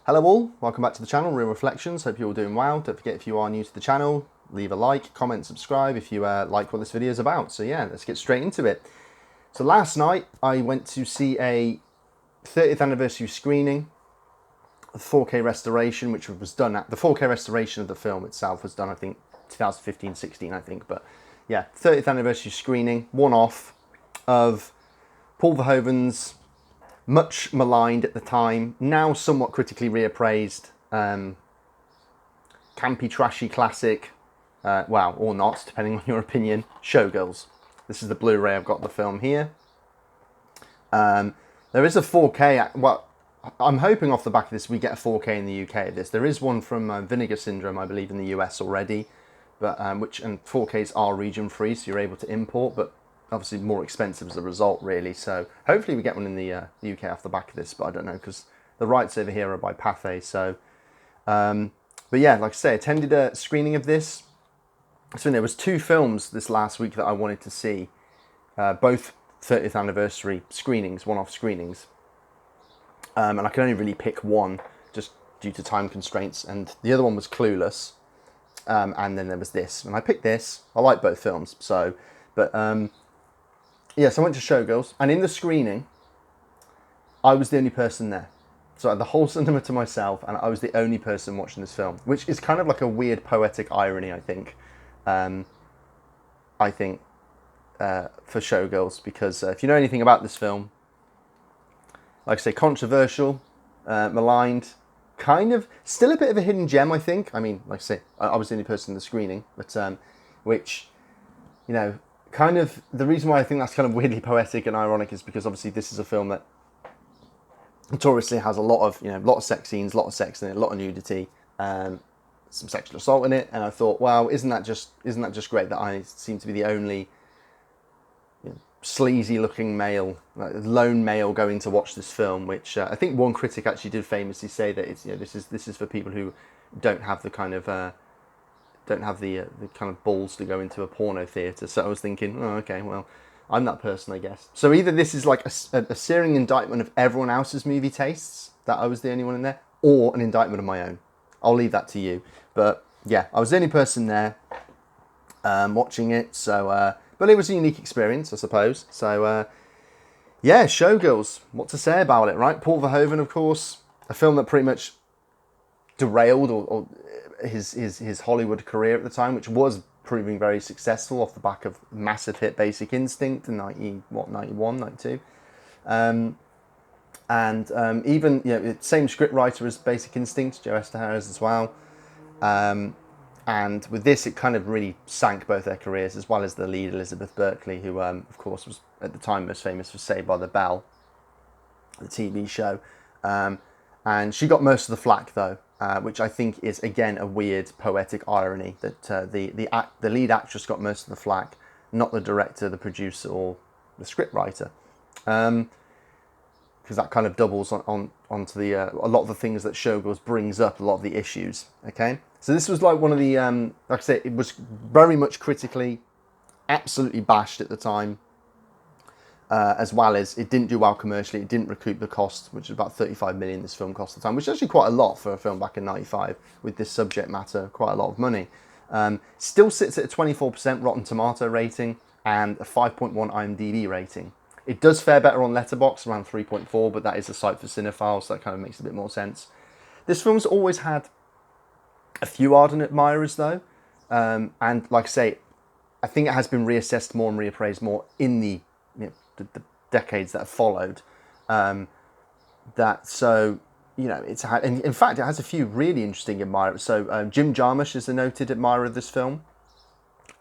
Hello all, welcome back to the channel, Real Reflections. Hope you're all doing well. Don't forget, if you are new to the channel, leave a like, comment, subscribe if you like what this video is about. So yeah, let's get straight into it. So last night I went to see a 30th anniversary screening, a 4K restoration, which was done at the 4K restoration of the film itself was done, I think 2015-16, I think. But yeah, 30th anniversary screening, one-off of Paul Verhoeven's much maligned at the time, now somewhat critically reappraised, campy, trashy classic, well, or not, depending on your opinion, Showgirls. This is the Blu-ray. I've got the film here. There is a 4K, well, I'm hoping off the back of this we get a 4K in the UK of this. There is one from Vinegar Syndrome, I believe, in the US already, but and 4Ks are region free, so you're able to import, but obviously more expensive as a result, really. So hopefully we get one in the UK off the back of this, but I don't know, because the rights over here are by Pathé. So, but yeah, like I say, attended a screening of this. So there was two films this last week that I wanted to see, both 30th anniversary screenings, one-off screenings. And I can only really pick one, just due to time constraints. And the other one was Clueless. And then there was this. And I picked this. I like both films, so, but, yes, I went to Showgirls, and in the screening, I was the only person there. So I had the whole cinema to myself, and I was the only person watching this film, which is kind of like a weird poetic irony, I think. For Showgirls, because if you know anything about this film, like I say, controversial, maligned, kind of still a bit of a hidden gem, I think. I mean, like I say, I was the only person in the screening, but which, you know, kind of the reason why I think that's kind of weirdly poetic and ironic is because obviously this is a film that notoriously has a lot of, lot of sex scenes, a lot of sex in it, a lot of nudity, some sexual assault in it. And I thought, wow, isn't that just great that I seem to be the only sleazy looking male, lone male going to watch this film, which I think one critic actually did famously say that it's, this is for people who don't have the kind of the kind of balls to go into a porno theatre. So I was thinking, oh, okay, well, I'm that person, I guess. So either this is like a searing indictment of everyone else's movie tastes, that I was the only one in there, or an indictment of my own. I'll leave that to you. But yeah, I was the only person there watching it. So, but it was a unique experience, I suppose. So yeah, Showgirls. What to say about it, right? Paul Verhoeven, of course, a film that pretty much derailed or his Hollywood career at the time, which was proving very successful off the back of massive hit Basic Instinct in 91, 92. Even, same script writer as Basic Instinct, Joe Eszterhas as well. And with this, it kind of really sank both their careers, as well as the lead, Elizabeth Berkley, who, of course, was at the time most famous for Saved by the Bell, the TV show. And she got most of the flack, though, which I think is, again, a weird poetic irony, that the lead actress got most of the flack, not the director, the producer, or the scriptwriter. Because that kind of doubles onto a lot of the things that Showgirls brings up, a lot of the issues, okay? So this was like one of the, like I said, it was very much critically, absolutely bashed at the time, as well as it didn't do well commercially. It didn't recoup the cost, which is about 35 million this film cost at the time, which is actually quite a lot for a film back in 95 with this subject matter, quite a lot of money. Still sits at a 24% Rotten Tomato rating and a 5.1 IMDb rating. It does fare better on Letterboxd, around 3.4, but that is a site for cinephiles, so that kind of makes a bit more sense. This film's always had a few ardent admirers, though, and like I say, I think it has been reassessed more and reappraised more in the decades that have followed. It's had, and in fact, it has a few really interesting admirers. So Jim Jarmusch is a noted admirer of this film,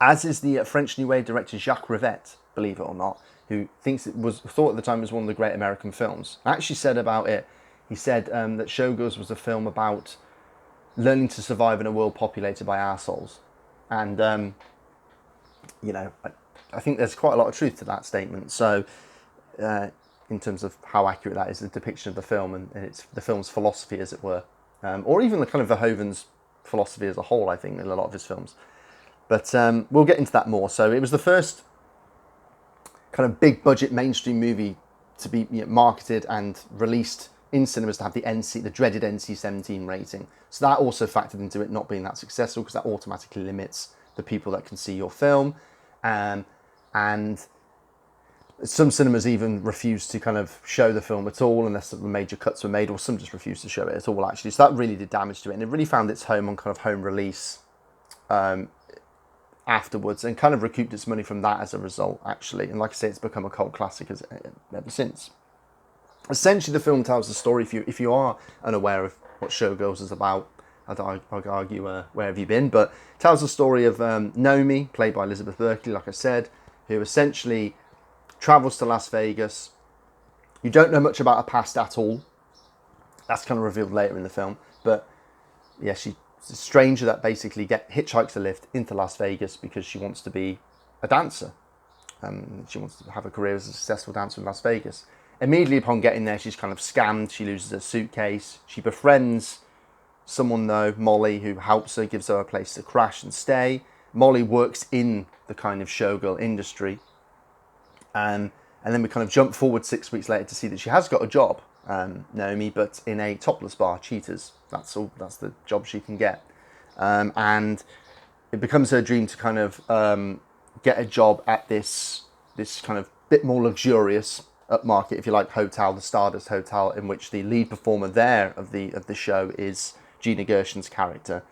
as is the French New Wave director Jacques Rivette, believe it or not, who thought at the time it was one of the great American films. I actually said about it, he said that Showgirls was a film about learning to survive in a world populated by arseholes. And, I think there's quite a lot of truth to that statement. So, in terms of how accurate that is, the depiction of the film and it's the film's philosophy, as it were. Or even the kind of Verhoeven's philosophy as a whole, I think, in a lot of his films. But we'll get into that more. So it was the first kind of big budget mainstream movie to be marketed and released in cinemas to have the dreaded NC-17 rating. So that also factored into it not being that successful, because that automatically limits the people that can see your film. And some cinemas even refused to kind of show the film at all unless the major cuts were made, or some just refused to show it at all, actually. So that really did damage to it, and it really found its home on kind of home release afterwards, and kind of recouped its money from that as a result, actually. And like I say, it's become a cult classic ever since. Essentially, the film tells the story, if you are unaware of what Showgirls is about, I'd argue, where have you been? But it tells the story of Naomi, played by Elizabeth Berkley, like I said, who essentially travels to Las Vegas. You don't know much about her past at all. That's kind of revealed later in the film. But yeah, she's a stranger that basically hitchhikes a lift into Las Vegas because she wants to be a dancer. She wants to have a career as a successful dancer in Las Vegas. Immediately upon getting there, she's kind of scammed. She loses her suitcase. She befriends someone, though, Molly, who helps her, gives her a place to crash and stay. Molly works in the kind of showgirl industry. And then we kind of jump forward 6 weeks later to see that she has got a job, Naomi, but in a topless bar, Cheaters. That's all. That's the job she can get. And it becomes her dream to kind of get a job at this kind of bit more luxurious upmarket, if you like, hotel, the Stardust Hotel, in which the lead performer there of the show is Gina Gershon's character,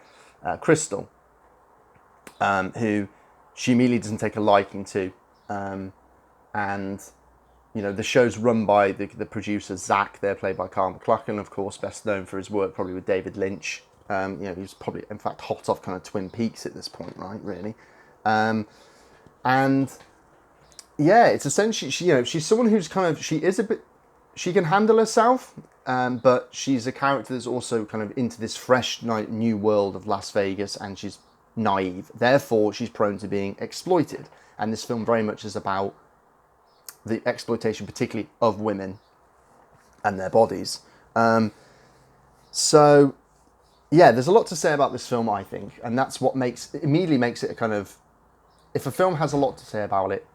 Crystal, who she immediately doesn't take a liking to. And, you know, the show's run by the producer, Zach, there played by Carl McLachlan, of course, best known for his work probably with David Lynch. You know, he's probably, in fact, hot off kind of Twin Peaks at this point, right, really. And yeah, it's essentially, she's someone who's kind of, she can handle herself, but she's a character that's also kind of into this fresh, new world of Las Vegas, and she's naive. Therefore, she's prone to being exploited. And this film very much is about the exploitation, particularly of women and their bodies. So, yeah, there's a lot to say about this film, I think, and that's what immediately makes it a kind of, if a film has a lot to say about it,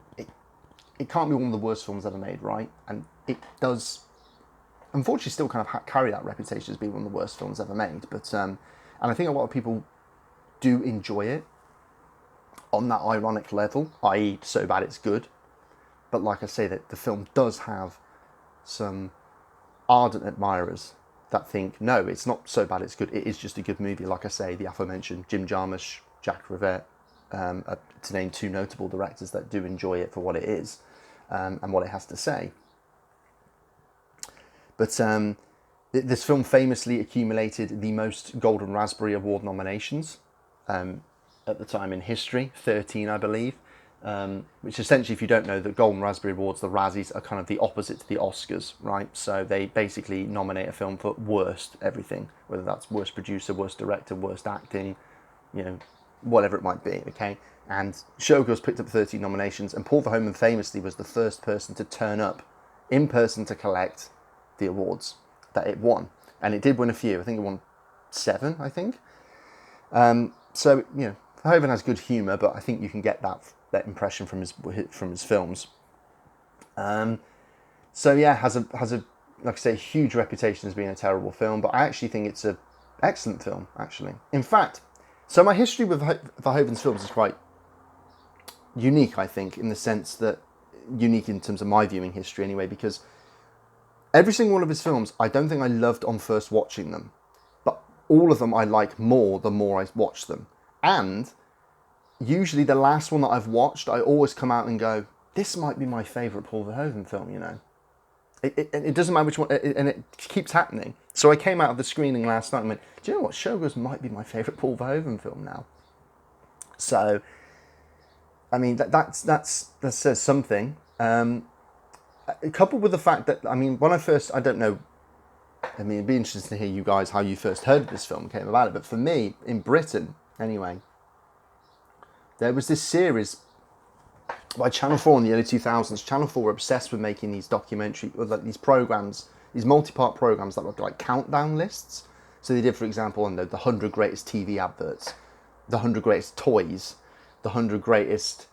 it can't be one of the worst films ever made, right? And it does, unfortunately, still kind of carry that reputation as being one of the worst films ever made. But and I think a lot of people do enjoy it on that ironic level, i.e., so bad it's good. But like I say, that the film does have some ardent admirers that think, no, it's not so bad it's good. It is just a good movie. Like I say, the aforementioned Jim Jarmusch, Jack Rivette, to name two notable directors that do enjoy it for what it is, and what it has to say. But this film famously accumulated the most Golden Raspberry Award nominations at the time in history, 13, I believe. Which essentially, if you don't know, the Golden Raspberry Awards, the Razzies, are kind of the opposite to the Oscars, right? So they basically nominate a film for worst everything, whether that's worst producer, worst director, worst acting, whatever it might be, okay? And Showgirls picked up 13 nominations, and Paul Verhoeven famously was the first person to turn up in person to collect the awards that it won. And it did win a few. I think it won 7, I think. So, Verhoeven has good humour, but I think you can get that impression from his films. So yeah, has a like I say, huge reputation as being a terrible film, but I actually think it's an excellent film, actually. In fact, so my history with Verhoeven's films is quite unique, I think, in the sense that, unique in terms of my viewing history anyway, because every single one of his films, I don't think I loved on first watching them, but all of them I like more the more I watch them. And usually the last one that I've watched, I always come out and go, this might be my favourite Paul Verhoeven film, It doesn't matter which one, and it keeps happening. So I came out of the screening last night and went, do you know what, Showgirls might be my favourite Paul Verhoeven film now. So, I mean, that says something. Coupled with the fact that, when I first, I don't know, it'd be interesting to hear you guys how you first heard of this film, came about it, but for me, in Britain, anyway, there was this series by Channel 4 in the early 2000s. Channel 4 were obsessed with making these these programs, these multi-part programs that were like countdown lists. So they did, for example, the 100 greatest TV adverts, the 100 greatest toys, the 100 greatest,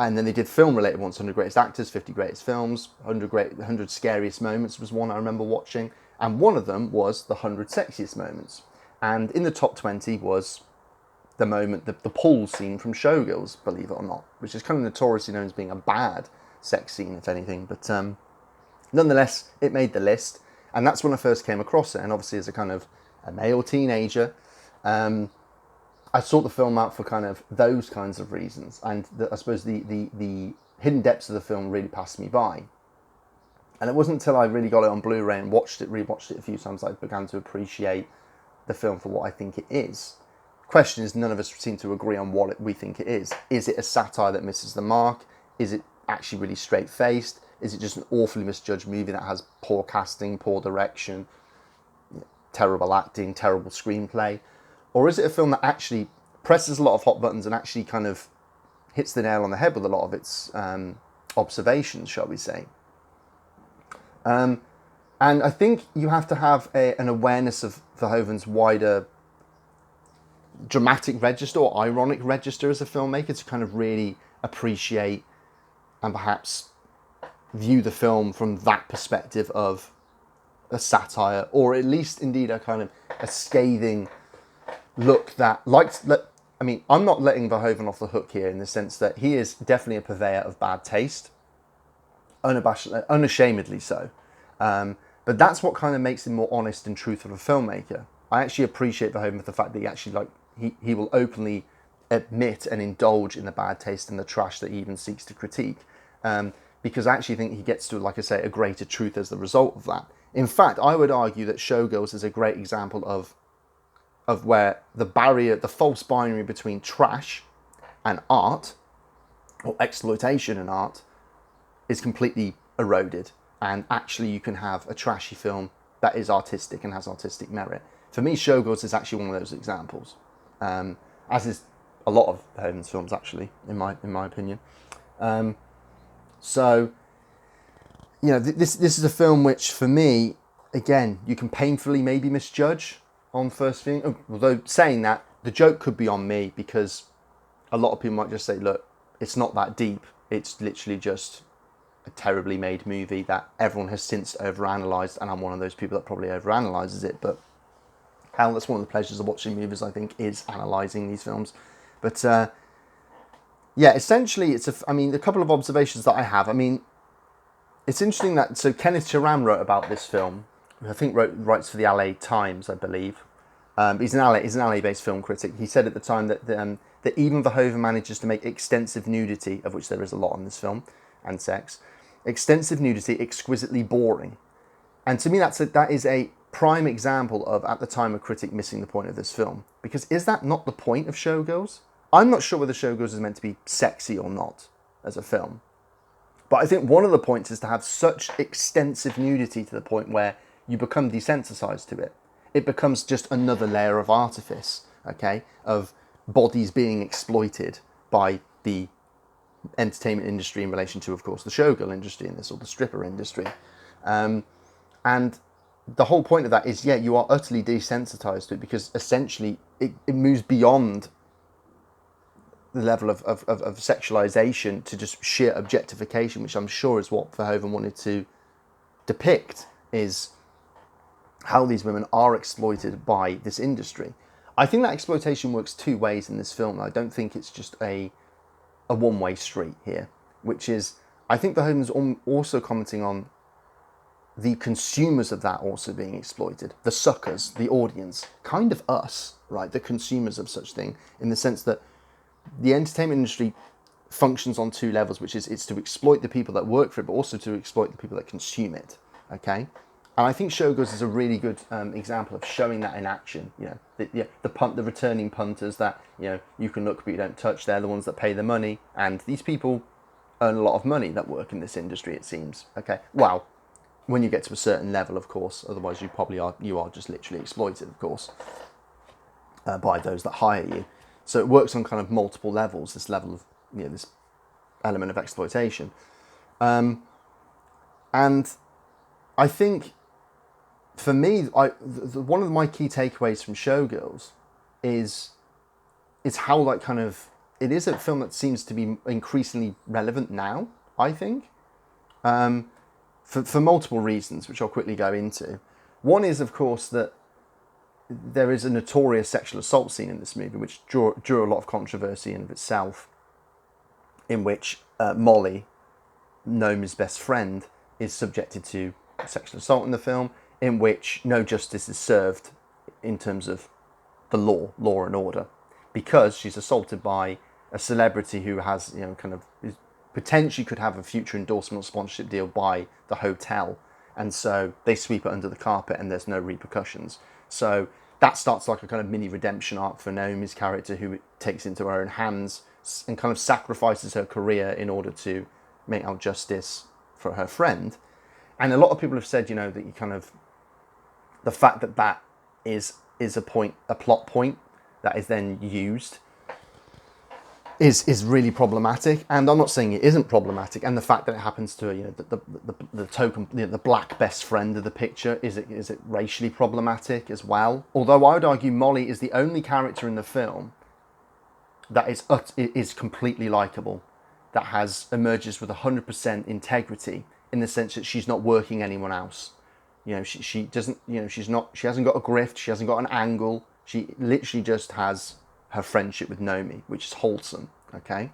and then they did film-related ones, 100 greatest actors, 50 greatest films, 100 scariest moments was one I remember watching. And one of them was the 100 sexiest moments. And in the top 20 was the moment, the pool scene from Showgirls, believe it or not, which is kind of notoriously known as being a bad sex scene, if anything. But nonetheless, it made the list. And that's when I first came across it. And obviously, as a kind of a male teenager, I sought the film out for kind of those kinds of reasons. And I suppose the hidden depths of the film really passed me by. And it wasn't until I really got it on Blu-ray and rewatched it a few times, I began to appreciate the film for what I think it is. The question is, none of us seem to agree on what we think it is. Is it a satire that misses the mark? Is it actually really straight-faced? Is it just an awfully misjudged movie that has poor casting, poor direction, terrible acting, terrible screenplay? Or is it a film that actually presses a lot of hot buttons and actually kind of hits the nail on the head with a lot of its observations, shall we say? And I think you have to have an awareness of Verhoeven's wider dramatic register or ironic register as a filmmaker to kind of really appreciate and perhaps view the film from that perspective of a satire, or at least indeed a kind of a scathing look that I mean, I'm not letting Verhoeven off the hook here in the sense that he is definitely a purveyor of bad taste, unashamedly so. But that's what kind of makes him more honest and truthful of a filmmaker. I actually appreciate Verhoeven for the fact that he actually he will openly admit and indulge in the bad taste and the trash that he even seeks to critique. Because I actually think he gets to, like I say, a greater truth as the result of that. In fact, I would argue that Showgirls is a great example of where the barrier, the false binary between trash and art, or exploitation and art, is completely eroded. And actually you can have a trashy film that is artistic and has artistic merit. For me, Showgirls is actually one of those examples. As is a lot of Verhoeven's films, actually, in my opinion. So, you know, this is a film which, for me, again, you can painfully maybe misjudge on first viewing. Although saying that, the joke could be on me, because a lot of people might just say, look, it's not that deep. It's literally just a terribly made movie that everyone has since overanalyzed, and I'm one of those people that probably overanalyzes it. But hell, that's one of the pleasures of watching movies, I think, is analysing these films. But yeah, essentially, I mean, a couple of observations that I have. I mean, it's interesting that, so Kenneth Turan wrote about this film, who I think writes for the LA Times, I believe. He's an LA-based film critic. He said at the time that even Verhoeven manages to make extensive nudity, of which there is a lot in this film, and sex, extensive nudity exquisitely boring. And to me, that is a prime example of, at the time, a critic missing the point of this film. Because is that not the point of Showgirls? I'm not sure whether Showgirls is meant to be sexy or not as a film. But I think one of the points is to have such extensive nudity to the point where you become desensitized to it. It becomes just another layer of artifice, okay, of bodies being exploited by the entertainment industry in relation to, of course, the showgirl industry in this, or the stripper industry. And the whole point of that is, yeah, you are utterly desensitized to it, because essentially it moves beyond the level of sexualization to just sheer objectification, which I'm sure is what Verhoeven wanted to depict, is how these women are exploited by this industry. I think that exploitation works two ways in this film. I don't think it's just a one-way street here, which is, I think Verhoeven's also commenting on the consumers of that also being exploited, the suckers, the audience, kind of us, right, the consumers of such thing, in the sense that the entertainment industry functions on two levels, which is it's to exploit the people that work for it, but also to exploit the people that consume it, okay? And I think Showgirls is a really good example of showing that in action. You know, the returning punters that, you know, you can look but you don't touch. They're the ones that pay the money, and these people earn a lot of money that work in this industry, it seems. Okay, well, when you get to a certain level, of course. Otherwise, you are just literally exploited, of course, by those that hire you. So it works on kind of multiple levels. This level of, you know, this element of exploitation, and I think, for me, one of my key takeaways from Showgirls is how, like, kind of, it is a film that seems to be increasingly relevant now, I think, for multiple reasons, which I'll quickly go into. One is, of course, that there is a notorious sexual assault scene in this movie, which drew a lot of controversy in of itself, in which Molly, Naomi's best friend, is subjected to sexual assault in the film, in which no justice is served in terms of the law and order, because she's assaulted by a celebrity who has, kind of potentially could have a future endorsement or sponsorship deal by the hotel, and so they sweep it under the carpet and there's no repercussions. So that starts like a kind of mini redemption arc for Naomi's character, who takes into her own hands and kind of sacrifices her career in order to make out justice for her friend. And a lot of people have said, that you kind of, the fact that is a plot point that is then used is really problematic. And I'm not saying it isn't problematic. And the fact that it happens to the black best friend of the picture, is it racially problematic as well? Although I would argue Molly is the only character in the film that is completely likable, that emerges with 100% integrity, in the sense that she's not working anyone else. She doesn't, she hasn't got a grift, she hasn't got an angle. She literally just has her friendship with Naomi, which is wholesome, okay?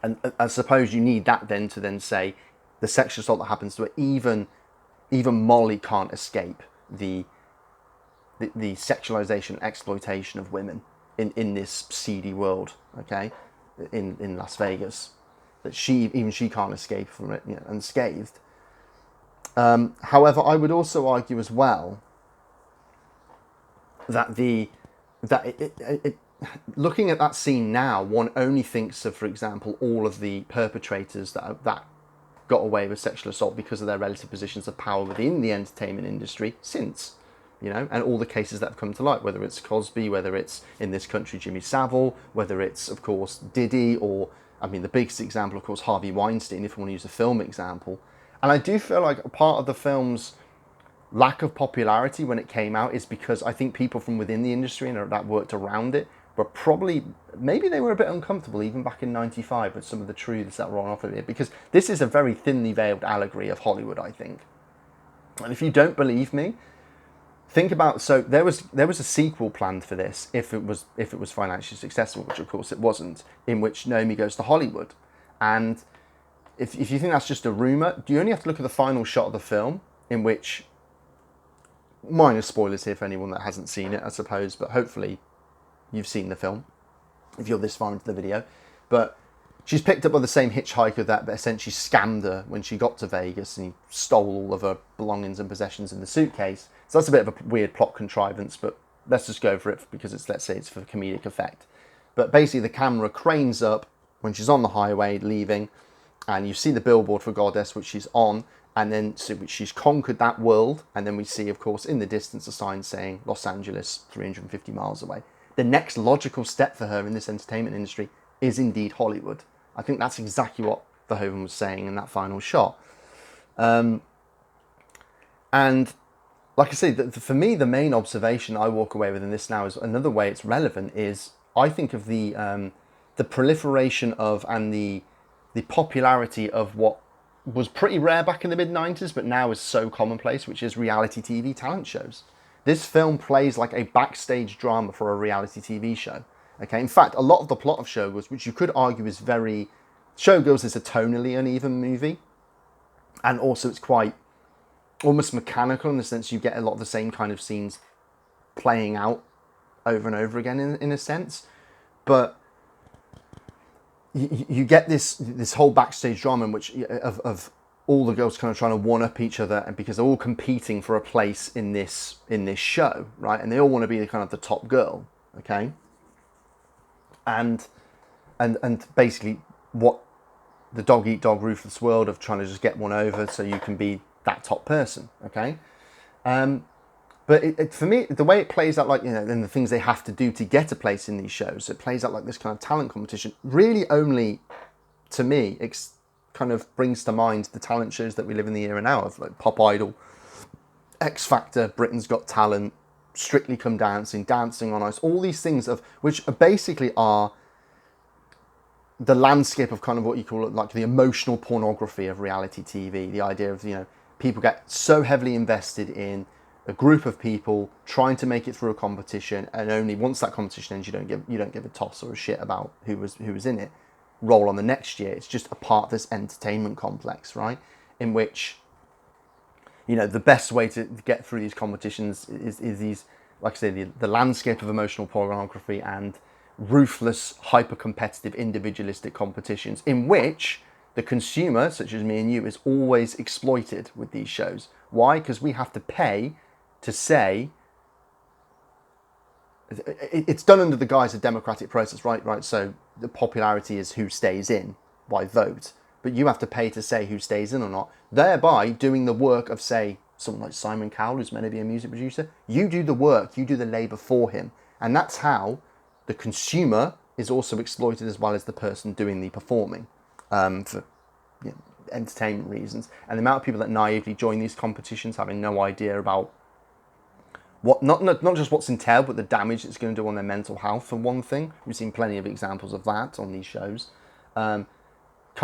And I suppose you need that then to then say the sexual assault that happens to her, even Molly can't escape the sexualization and exploitation of women in this seedy world, okay, in Las Vegas, that she can't escape from it, unscathed. However, I would also argue as well that looking at that scene now, one only thinks of, for example, all of the perpetrators that got away with sexual assault because of their relative positions of power within the entertainment industry since, and all the cases that have come to light, whether it's Cosby, whether it's in this country Jimmy Savile, whether it's, of course, Diddy, or, the biggest example, of course, Harvey Weinstein, if you want to use a film example. And I do feel like a part of the film's lack of popularity when it came out is because I think people from within the industry and that worked around it were maybe they were a bit uncomfortable even back in '95 with some of the truths that were on offer here, because this is a very thinly veiled allegory of Hollywood, I think. And if you don't believe me, think about, so there was a sequel planned for this if it was financially successful, which of course it wasn't, in which Naomi goes to Hollywood. And if you think that's just a rumor, you only have to look at the final shot of the film, in which, minor spoilers here for anyone that hasn't seen it, I suppose, but hopefully you've seen the film if you're this far into the video. But she's picked up by the same hitchhiker that essentially scammed her when she got to Vegas, and he stole all of her belongings and possessions in the suitcase. So that's a bit of a weird plot contrivance, but let's just go for it because let's say it's for comedic effect. But basically the camera cranes up when she's on the highway leaving, and you see the billboard for Goddess, which she's on, and then she's conquered that world, and then we see, of course, in the distance a sign saying Los Angeles, 350 miles away. The next logical step for her in this entertainment industry is indeed Hollywood. I think that's exactly what Verhoeven was saying in that final shot. And like I say, for me, the main observation I walk away with in this now is another way it's relevant is I think of the proliferation of and the popularity of what was pretty rare back in the mid-90s, but now is so commonplace, which is reality TV talent shows. This film plays like a backstage drama for a reality TV show. Okay, in fact, a lot of the plot of Showgirls, which you could argue is Showgirls is a tonally uneven movie, and also it's quite almost mechanical in the sense you get a lot of the same kind of scenes playing out over and over again in a sense, but you get this whole backstage drama in which of all the girls kind of trying to one up each other, and because they're all competing for a place in this show, right? And they all want to be the kind of the top girl, okay? And basically what the dog eat dog ruthless world of trying to just get one over so you can be that top person, okay? But for me, the way it plays out, like, and the things they have to do to get a place in these shows, it plays out like this kind of talent competition. Really only, to me, kind of brings to mind the talent shows that we live in the era now of, like Pop Idol, X Factor, Britain's Got Talent, Strictly Come Dancing, Dancing on Ice, all these things which basically are the landscape of kind of what you call it, like the emotional pornography of reality TV. The idea of, people get so heavily invested in a group of people trying to make it through a competition, and only once that competition ends, you don't give a toss or a shit about who was in it. Roll on the next year. It's just a part of this entertainment complex, right? In which, you know, the best way to get through these competitions is these, like I say, the landscape of emotional pornography and ruthless, hyper-competitive, individualistic competitions in which the consumer, such as me and you, is always exploited with these shows. Why? Because we have to pay to say, it's done under the guise of democratic process, right? So the popularity is who stays in by vote, but you have to pay to say who stays in or not, thereby doing the work of, say, someone like Simon Cowell, who's meant to be a music producer. You do the work, you do the labour for him, and that's how the consumer is also exploited as well as the person doing the performing, for, you know, entertainment reasons. And the amount of people that naively join these competitions having no idea about what, not just what's entailed, but the damage it's going to do on their mental health, for one thing. We've seen plenty of examples of that on these shows. Kind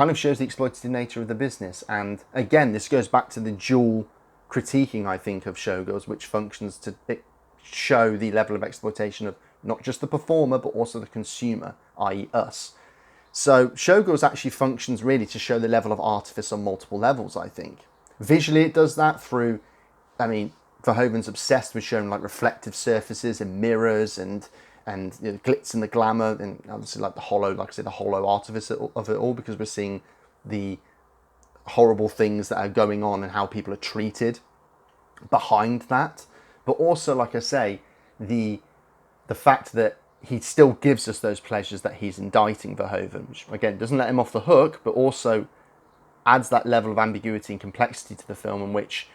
of shows the exploitative nature of the business. And again, this goes back to the dual critiquing, I think, of Showgirls, which functions to show the level of exploitation of not just the performer, but also the consumer, i.e. us. So Showgirls actually functions really to show the level of artifice on multiple levels, I think. Visually, it does that through, I mean, Verhoeven's obsessed with showing like reflective surfaces and mirrors and you know, glitz and the glamour, and obviously like the hollow, like I said, the hollow artifice of it all, because we're seeing the horrible things that are going on and how people are treated behind that. But also, like I say, the fact that he still gives us those pleasures that he's indicting Verhoeven, which again doesn't let him off the hook, but also adds that level of ambiguity and complexity to the film, in which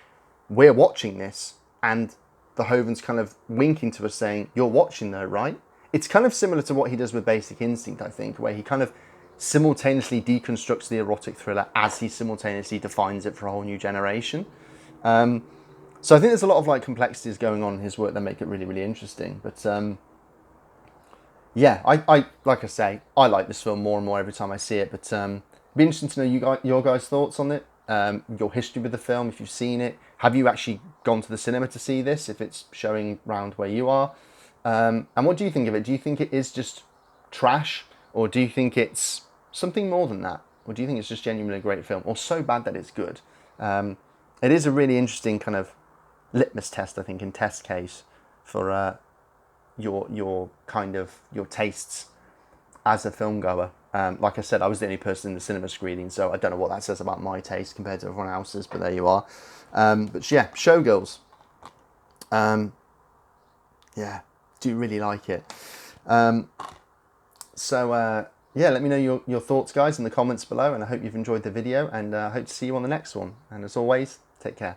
we're watching this and Verhoeven's kind of winking to us saying, you're watching though, right? It's kind of similar to what he does with Basic Instinct, I think, where he kind of simultaneously deconstructs the erotic thriller as he simultaneously defines it for a whole new generation. So I think there's a lot of like complexities going on in his work that make it really, really interesting. But yeah, I like I say, I like this film more and more every time I see it. But it'd be interesting to know your guys' thoughts on it, your history with the film, if you've seen it. Have you actually gone to the cinema to see this, if it's showing round where you are? And what do you think of it? Do you think it is just trash, or do you think it's something more than that? Or do you think it's just genuinely a great film, or so bad that it's good? It is a really interesting kind of litmus test, I think, and test case for your kind of your tastes as a film goer. Like I said, I was the only person in the cinema screening, so I don't know what that says about my taste compared to everyone else's, but there you are. But yeah, Showgirls. Yeah, do really like it. So yeah, let me know your thoughts, guys, in the comments below, and I hope you've enjoyed the video, and I hope to see you on the next one. And as always, take care.